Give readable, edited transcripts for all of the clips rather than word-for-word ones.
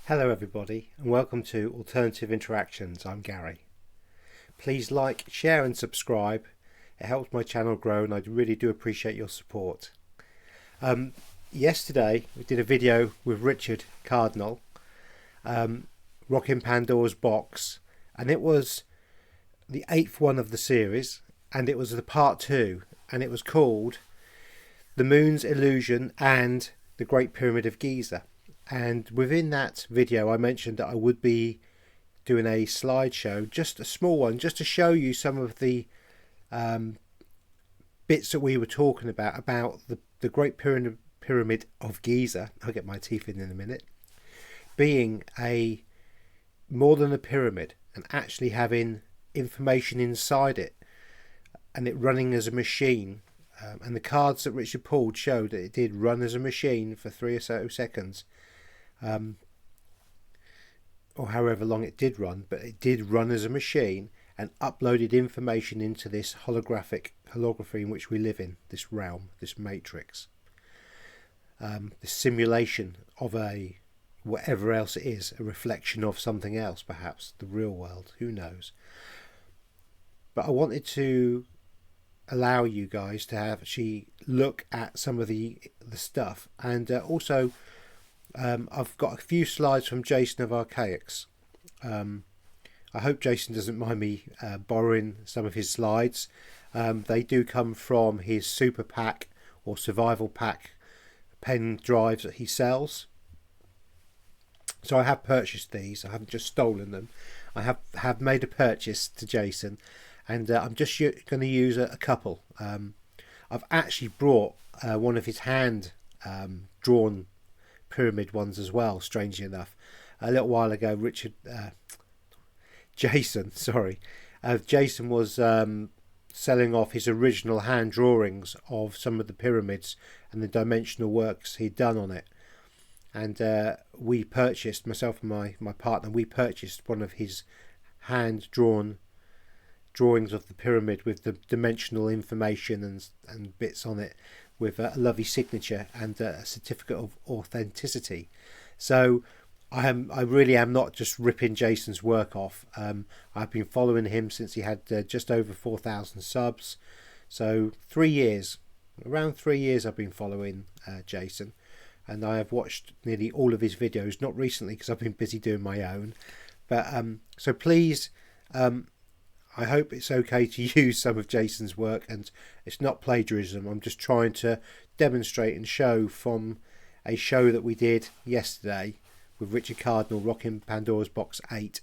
Hello everybody and welcome to Alternative Interactions. I'm Gary. Please like, share and subscribe. It helps my channel grow and I really do appreciate your support. Yesterday we did a video with Richard Cardinal, rocking Pandora's box, and it was the 8th one of the series, and it was the part 2, and it was called The Moon's Illusion and the Great Pyramid of Giza. And within that video I mentioned that I would be doing a slideshow, just a small one, just to show you some of the bits that we were talking about the Great Pyramid of Giza. I'll get my teeth in a minute. Being more than a pyramid and actually having information inside it, and it running as a machine. And the cards that Richard pulled showed that it did run as a machine for 3 or so seconds. Or however long it did run, but it did run as a machine and uploaded information into this holography in which we live in, this realm, this matrix, this simulation of a whatever else it is, a reflection of something else, perhaps the real world, who knows. But I wanted to allow you guys to actually look at some of the stuff, and also I've got a few slides from Jason of Archaics. I hope Jason doesn't mind me borrowing some of his slides. They do come from his super pack or survival pack pen drives that he sells. So I have purchased these. I haven't just stolen them. I have made a purchase to Jason, and I'm just going to use a couple. I've actually brought one of his hand drawn pyramid ones as well, strangely enough. A little while ago Jason was selling off his original hand drawings of some of the pyramids and the dimensional works he'd done on it, and we purchased, myself and my partner, we purchased one of his hand drawn drawings of the pyramid with the dimensional information and bits on it, with a lovely signature and a certificate of authenticity. So I really am not just ripping Jason's work off. I've been following him since he had just over 4,000 subs. So around 3 years I've been following Jason, and I have watched nearly all of his videos, not recently because I've been busy doing my own. But so please, I hope it's okay to use some of Jason's work, and it's not plagiarism. I'm just trying to demonstrate and show from a show that we did yesterday with Richard Cardinal rocking Pandora's Box 8,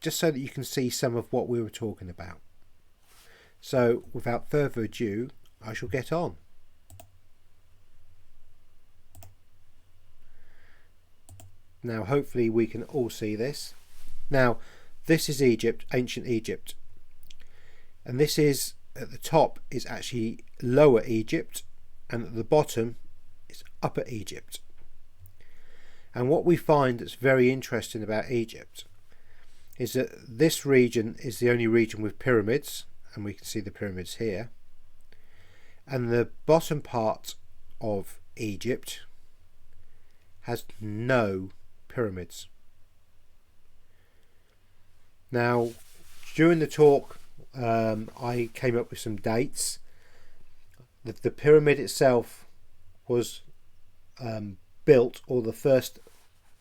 just so that you can see some of what we were talking about. So without further ado, I shall get on. Now hopefully we can all see this. Now this is Egypt, ancient Egypt, and this is, at the top is actually Lower Egypt, and at the bottom is Upper Egypt. And what we find that's very interesting about Egypt is that this region is the only region with pyramids, and we can see the pyramids here, and the bottom part of Egypt has no pyramids. Now, during the talk, I came up with some dates. The pyramid itself was built, or the first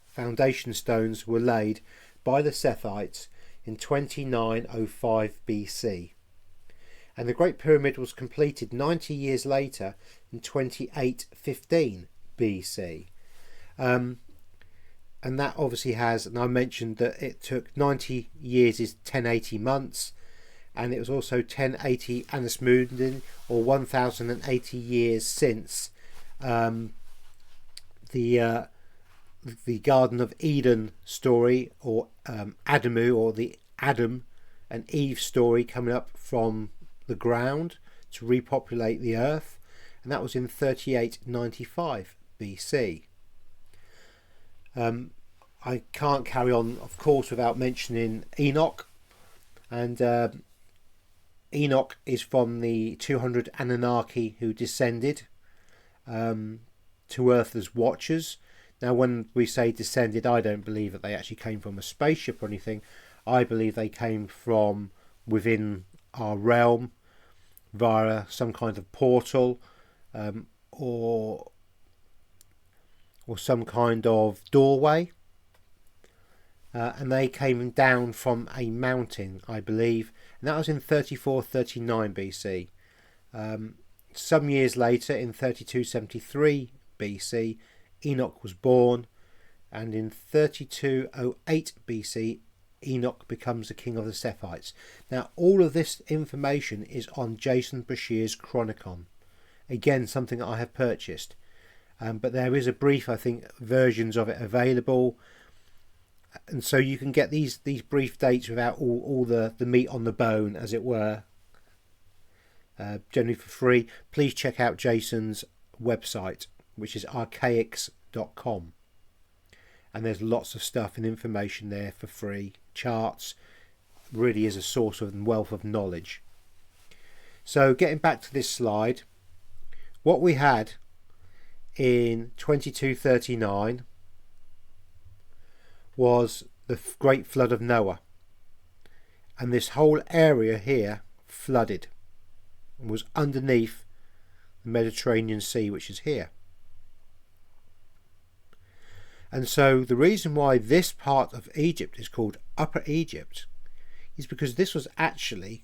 foundation stones were laid by the Sethites in 2905 BC. And the Great Pyramid was completed 90 years later in 2815 BC. And that obviously has, and I mentioned that it took 90 years is 1080 months, and it was also 1080 Annus Mundi, or 1080 years since the Garden of Eden story, or Adamu, or the Adam and Eve story coming up from the ground to repopulate the earth, and that was in 3895 BC. I can't carry on, of course, without mentioning Enoch, and Enoch is from the 200 Anunnaki who descended to Earth as watchers. Now, when we say descended, I don't believe that they actually came from a spaceship or anything. I believe they came from within our realm via some kind of portal, or some kind of doorway, and they came down from a mountain, I believe, and that was in 3439 BC. Some years later, in 3273 BC, Enoch was born, and in 3208 BC, Enoch becomes the king of the Sephites. Now, all of this information is on Jason Bashir's Chronicon. Again, something that I have purchased. But there is a brief, I think, versions of it available. And so you can get these brief dates without all the meat on the bone, as it were, generally for free. Please check out Jason's website, which is archaics.com. And there's lots of stuff and information there for free. Charts. Really is a source of wealth of knowledge. So getting back to this slide, what we had in 2239 was the great flood of Noah, and this whole area here flooded and was underneath the Mediterranean Sea, which is here. And so the reason why this part of Egypt is called Upper Egypt is because this was actually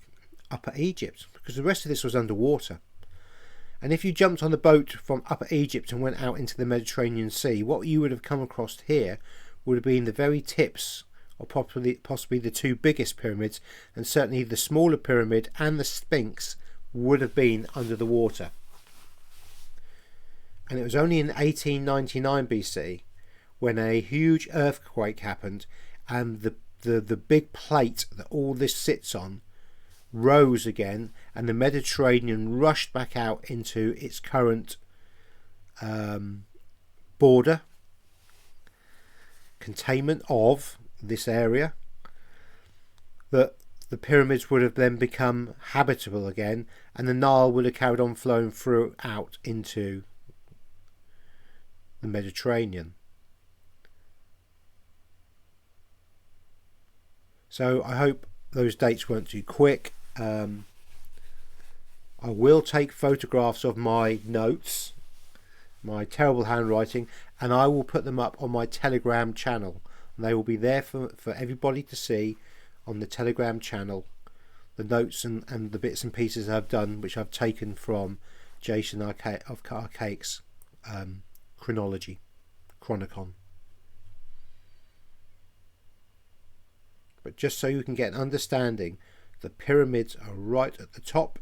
Upper Egypt, because the rest of this was underwater. And if you jumped on the boat from Upper Egypt and went out into the Mediterranean Sea, what you would have come across here would have been the very tips of possibly the two biggest pyramids, and certainly the smaller pyramid and the Sphinx would have been under the water. And it was only in 1899 BC when a huge earthquake happened, and the big plate that all this sits on rose again, and the Mediterranean rushed back out into its current border containment of this area, that the pyramids would have then become habitable again, and the Nile would have carried on flowing out into the Mediterranean. So I hope those dates weren't too quick. I will take photographs of my notes, my terrible handwriting, and I will put them up on my Telegram channel. And they will be there for everybody to see on the Telegram channel, the notes and the bits and pieces I've done, which I've taken from Jason of Archaics Chronology, Chronicon. But just so you can get an understanding, the pyramids are right at the top,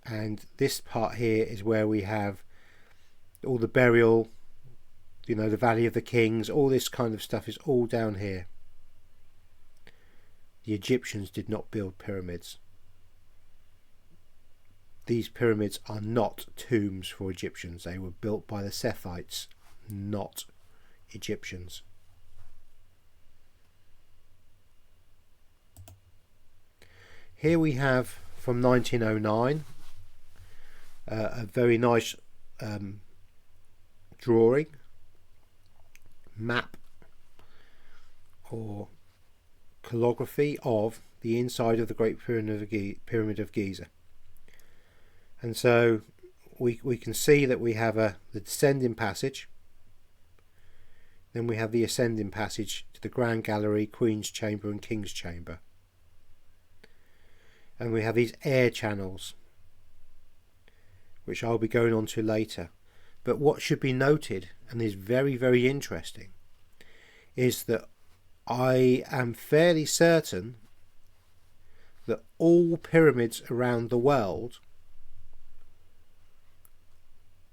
and this part here is where we have all the burial, the Valley of the Kings, all this kind of stuff is all down here. The Egyptians did not build pyramids. These pyramids are not tombs for Egyptians. They were built by the Sephites, not Egyptians. Here we have from 1909 a very nice drawing, map or calligraphy of the inside of the Great Pyramid of Giza. And so we can see that we have the descending passage, then we have the ascending passage to the Grand Gallery, Queen's Chamber and King's Chamber. And we have these air channels, which I'll be going on to later. But what should be noted, and is very, very interesting, is that I am fairly certain that all pyramids around the world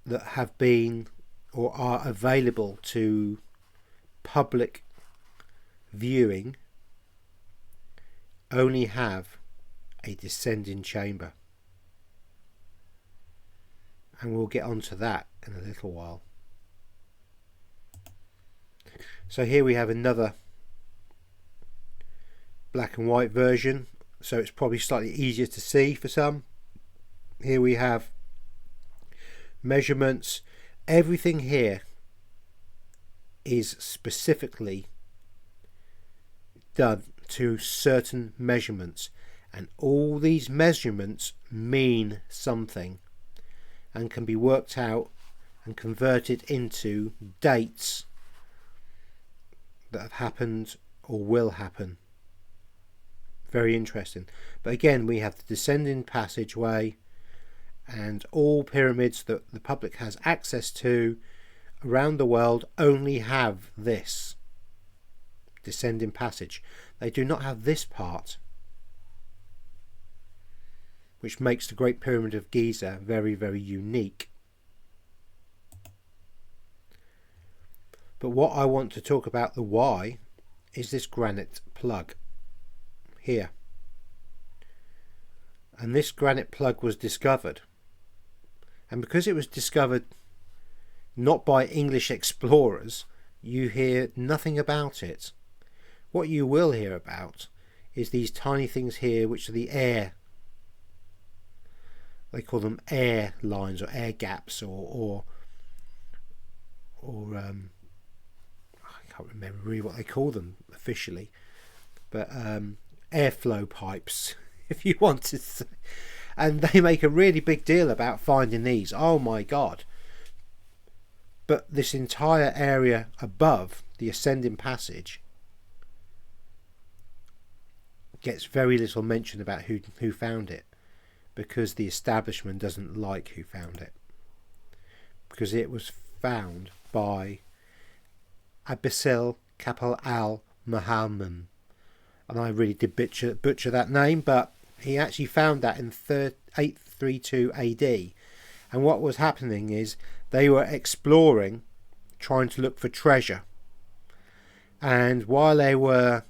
that have been or are available to public viewing only have a descending chamber, and we'll get onto that in a little while. So here we have another black and white version, so it's probably slightly easier to see for some. Here we have measurements, everything here is specifically done to certain measurements, and all these measurements mean something and can be worked out and converted into dates that have happened or will happen. Very interesting. But again, we have the descending passageway, and all pyramids that the public has access to around the world only have this descending passage. They do not have this part, which makes the Great Pyramid of Giza very, very unique. But what I want to talk about, the why, is this granite plug here. And this granite plug was discovered, and because it was discovered not by English explorers, you hear nothing about it. What you will hear about is these tiny things here, which are the air, they call them air lines or air gaps, or I can't remember really what they call them officially, but airflow pipes, if you want to say. And they make a really big deal about finding these. Oh my god. But this entire area above the ascending passage gets very little mention about who found it, because the establishment doesn't like who found it, because it was found by Abisil Kapal al-Muhammad, and I really did butcher that name, but he actually found that in 832 AD. And what was happening is they were exploring, trying to look for treasure, and while they were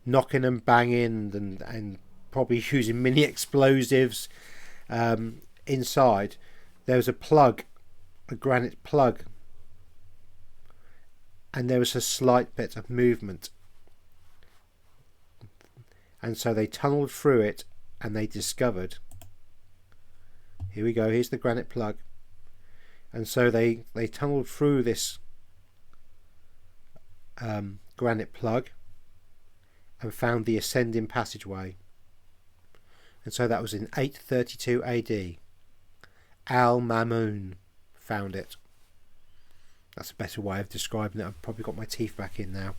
knocking and banging and probably using mini explosives inside, there was a plug, a granite plug, and there was a slight bit of movement, and so they tunneled through it and they discovered, here we go, here's the granite plug, and so they tunneled through this granite plug and found the ascending passageway. And so that was in 832 AD. Al-Mamun found it. That's a better way of describing it. I've probably got my teeth back in now.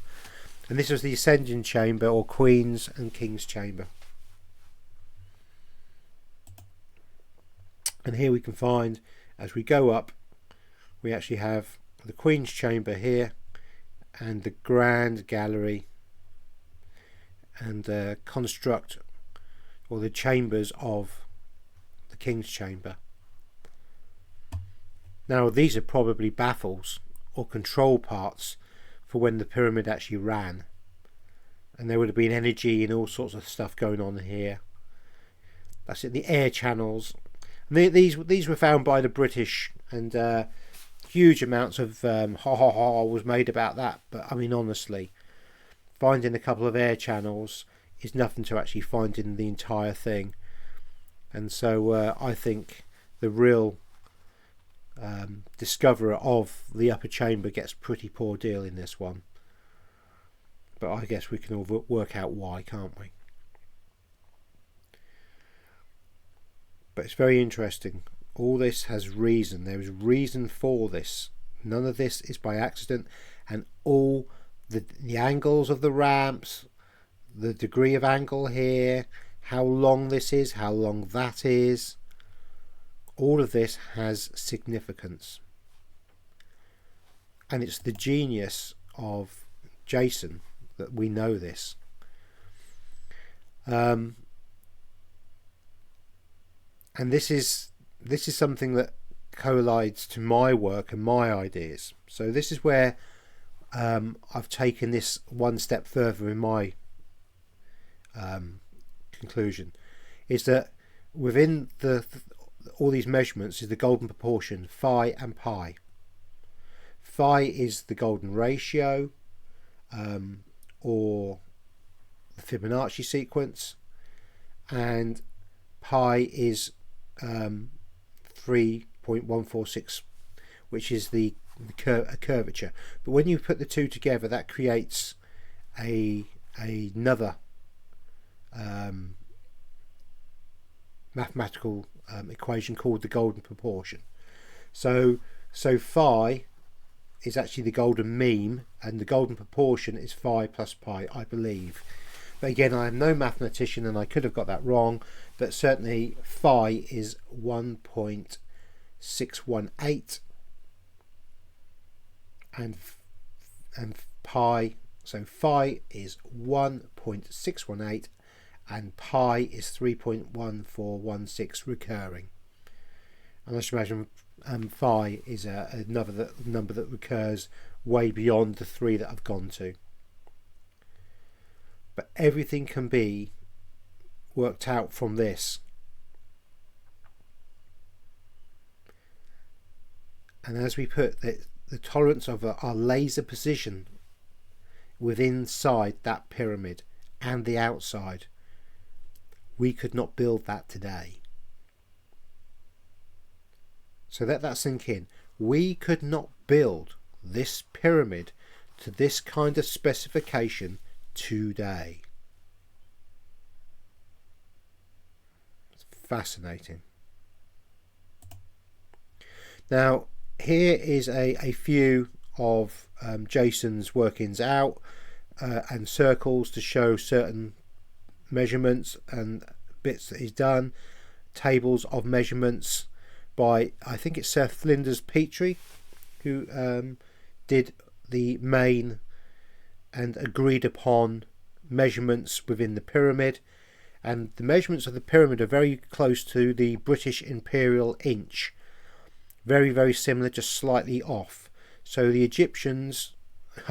And this was the ascending chamber, or Queen's and King's chamber. And here we can find, as we go up, we actually have the Queen's chamber here, and the Grand Gallery, and construct, or the chambers of the King's chamber. Now these are probably baffles or control parts for when the pyramid actually ran, and there would have been energy and all sorts of stuff going on here. That's it, the air channels. And these were found by the British, and huge amounts of was made about that. But I mean, honestly, finding a couple of air channels is nothing to actually finding the entire thing. And so I think the real discoverer of the upper chamber gets a pretty poor deal in this one. But I guess we can all work out why, can't we? But it's very interesting. All this has reason. There is reason for this. None of this is by accident. And all the angles of the ramps, the degree of angle here, how long this is, how long that is, all of this has significance. And it's the genius of Jason that we know this. And this is something that collides to my work and my ideas. So this is where I've taken this one step further in my conclusion, is that within all these measurements is the golden proportion, phi and pi. Phi is the golden ratio, or the Fibonacci sequence, and pi is 3.146, which is a curvature. But when you put the two together, that creates another mathematical equation called the golden proportion. So phi is actually the golden mean, and the golden proportion is phi plus pi, I believe. But again, I am no mathematician and I could have got that wrong, but certainly phi is 1.618 and pi, so phi is 1.618 and pi is 3.1416 recurring. And let's imagine phi is another number that recurs way beyond the 3 that I've gone to. But everything can be worked out from this. And as we put the tolerance of our laser position within inside that pyramid and the outside, we could not build that today. So let that sink in. We could not build this pyramid to this kind of specification today. It's fascinating. Now here is a few of Jason's workings out and circles to show certain measurements and bits that he's done. Tables of measurements by, I think it's Sir Flinders Petrie, who did the main and agreed upon measurements within the pyramid, and the measurements of the pyramid are very close to the British imperial inch, very, very similar, just slightly off. So the Egyptians, the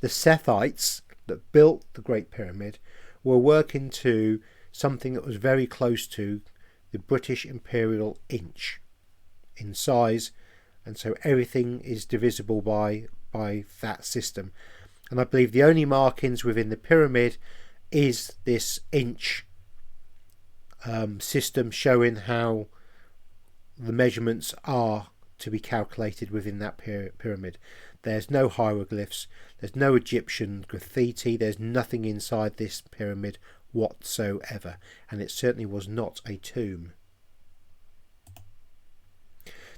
Sethites that built the Great Pyramid were working to something that was very close to the British imperial inch in size, and so everything is divisible by that system. And I believe the only markings within the pyramid is this inch system showing how the measurements are to be calculated within that pyramid. There's no hieroglyphs, there's no Egyptian graffiti, there's nothing inside this pyramid whatsoever, and it certainly was not a tomb.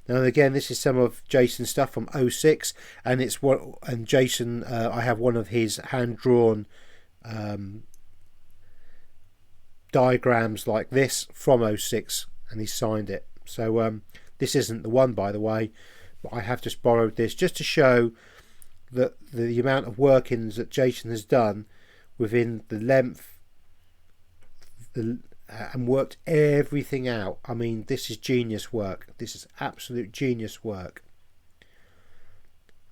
Now again, this is some of Jason's stuff from 06, and it's what, and Jason, I have one of his hand-drawn diagrams like this from 06, and he signed it. So this isn't the one, by the way, but I have just borrowed this just to show that the amount of workings that Jason has done within the length, and worked everything out. I mean, this is genius work. This is absolute genius work.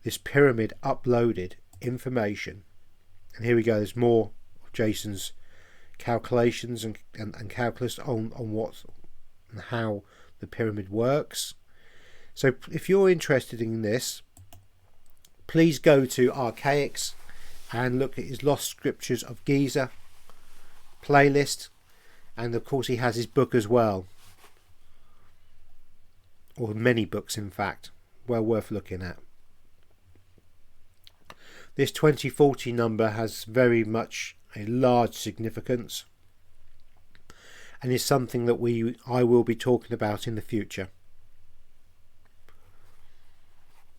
This pyramid uploaded information, and here we go. There's more of Jason's calculations and calculus on what and how the pyramid works. So if you're interested in this, please go to Archaics and look at his Lost Scriptures of Giza playlist. And of course he has his book as well, or many books in fact, well worth looking at. This 2040 number has very much a large significance, and is something that I will be talking about in the future,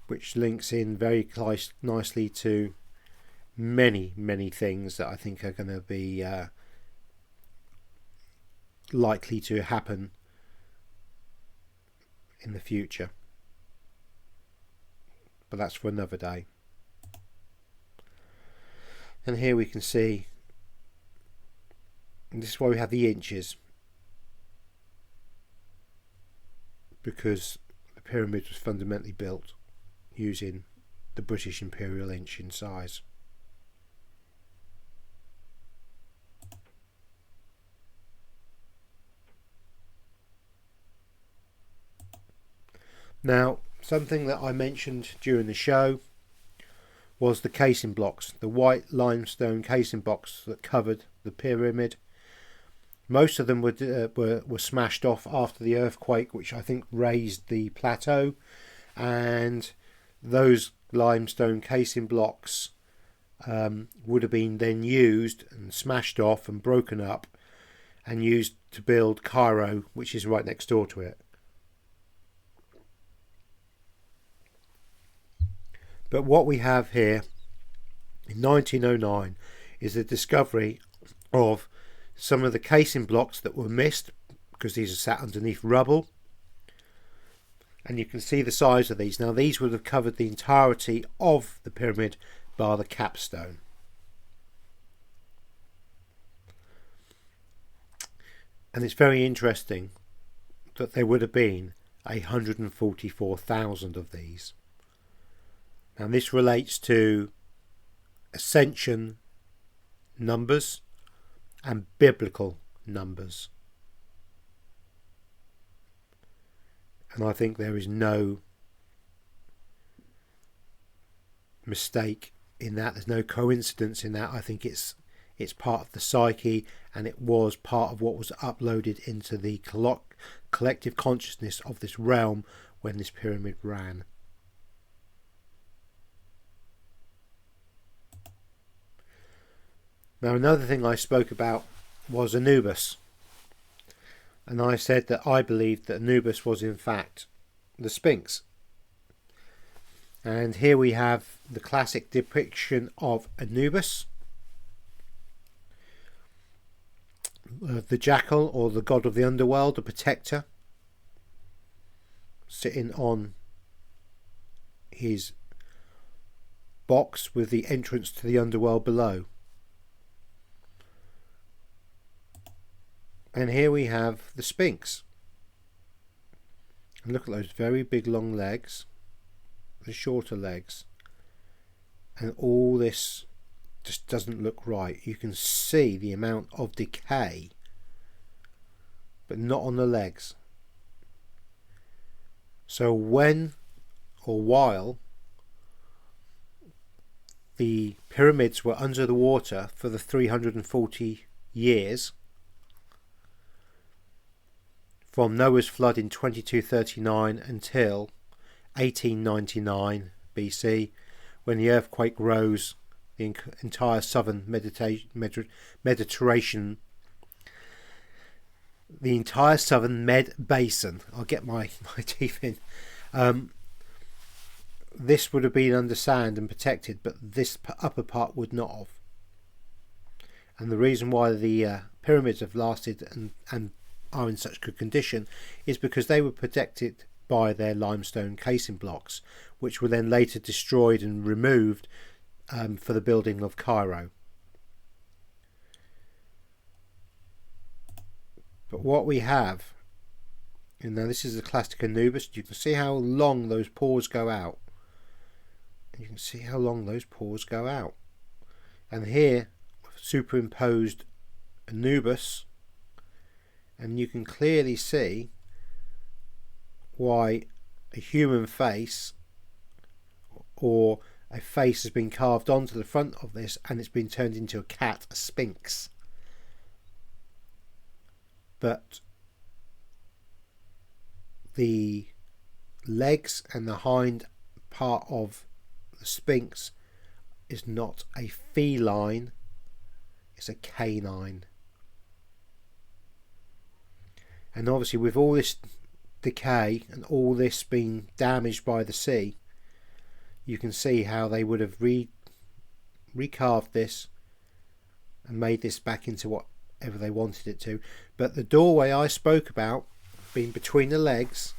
which links in very nicely to many things that I think are going to be likely to happen in the future, but that's for another day. And here we can see, and this is why we have the inches, because the pyramid was fundamentally built using the British imperial inch in size. Now, something that I mentioned during the show was the casing blocks, the white limestone casing blocks that covered the pyramid. Most of them were smashed off after the earthquake, which I think raised the plateau, and those limestone casing blocks would have been then used and smashed off and broken up and used to build Cairo, which is right next door to it. But what we have here in 1909 is the discovery of some of the casing blocks that were missed, because these are sat underneath rubble. And you can see the size of these. Now these would have covered the entirety of the pyramid bar the capstone. And it's very interesting that there would have been 144,000 of these. Now this relates to ascension numbers and biblical numbers. And I think there is no mistake in that. There's no coincidence in that. I think it's part of the psyche, and it was part of what was uploaded into the collective consciousness of this realm when this pyramid ran. Now another thing I spoke about was Anubis, and I said that I believed that Anubis was in fact the Sphinx. And here we have the classic depiction of Anubis, the jackal, or the god of the underworld, the protector, sitting on his box with the entrance to the underworld below. And here we have the Sphinx. And look at those very big long legs, the shorter legs. And all this just doesn't look right. You can see the amount of decay, but not on the legs. So when or while the pyramids were under the water for the 340 years, from Noah's flood in 2239 until 1899 BC, when the earthquake rose the entire southern Mediterranean, the entire southern Med Basin. I'll get my teeth in. This would have been under sand and protected, but this upper part would not have. And the reason why the pyramids have lasted and are in such good condition is because they were protected by their limestone casing blocks, which were then later destroyed and removed for the building of Cairo. But what we have, and now this is the classic Anubis, you can see how long those pores go out. And you can see how long those pores go out. And here, superimposed Anubis, and you can clearly see why a human face or a face has been carved onto the front of this, and it's been turned into a cat, a sphinx. But the legs and the hind part of the sphinx is not a feline, it's a canine. And obviously with all this decay and all this being damaged by the sea, you can see how they would have recarved this and made this back into whatever they wanted it to. But the doorway I spoke about being between the legs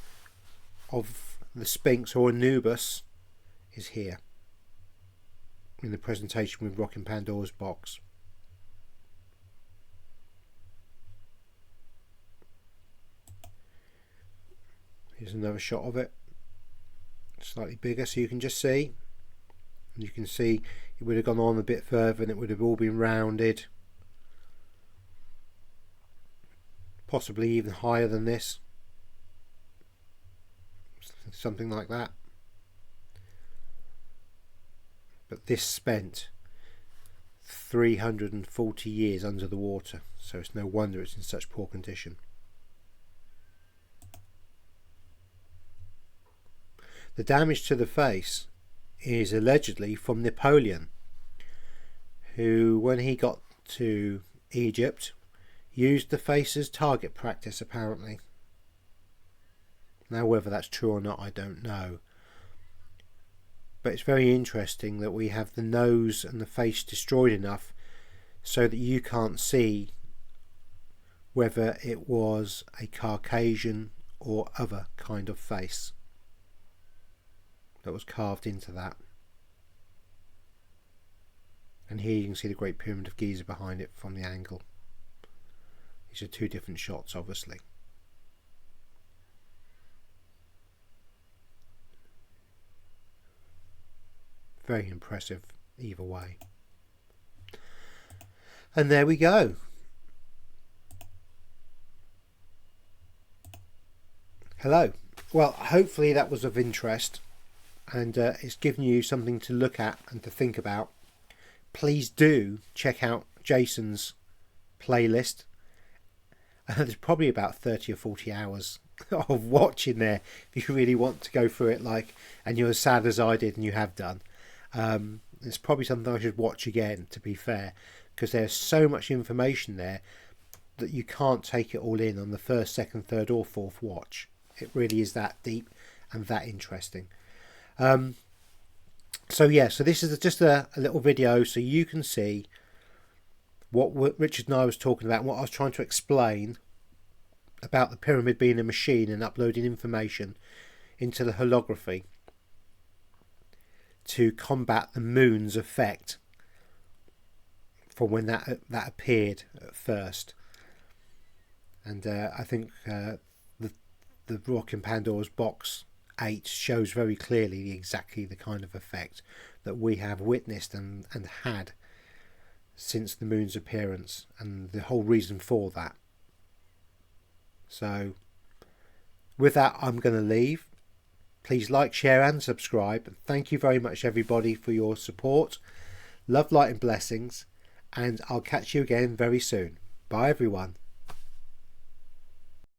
of the Sphinx or Anubis is here in the presentation with Rocking Pandora's box. Here's another shot of it, slightly bigger, so you can just see. You can see it would have gone on a bit further and it would have all been rounded, possibly even higher than this, something like that. But this spent 340 years under the water, so it's no wonder it's in such poor condition. The damage to the face is allegedly from Napoleon, who, when he got to Egypt, used the face as target practice apparently. Now whether that's true or not I don't know, but it's very interesting that we have the nose and the face destroyed enough so that you can't see whether it was a Caucasian or other kind of face that was carved into that. And here you can see the Great Pyramid of Giza behind it from the angle. These are two different shots, obviously. Very impressive either way. And there we go. Hello. Well, hopefully that was of interest, and it's given you something to look at and to think about. Please do check out Jason's playlist. There's probably about 30 or 40 hours of watching there if you really want to go through it, like, and you're as sad as I did and you have done. It's probably something I should watch again, to be fair, because there's so much information there that you can't take it all in on the first, second, third or fourth watch. It really is that deep and that interesting. So yeah, so this is just a little video so you can see what Richard and I was talking about, and what I was trying to explain about the pyramid being a machine and uploading information into the holography to combat the moon's effect from when that appeared at first. And I think the rock in Pandora's box 8 shows very clearly exactly the kind of effect that we have witnessed and had since the moon's appearance, and the whole reason for that. So with that, I'm going to leave. Please like, share and subscribe. Thank you very much everybody for your support. Love, light and blessings, and I'll catch you again very soon. Bye everyone.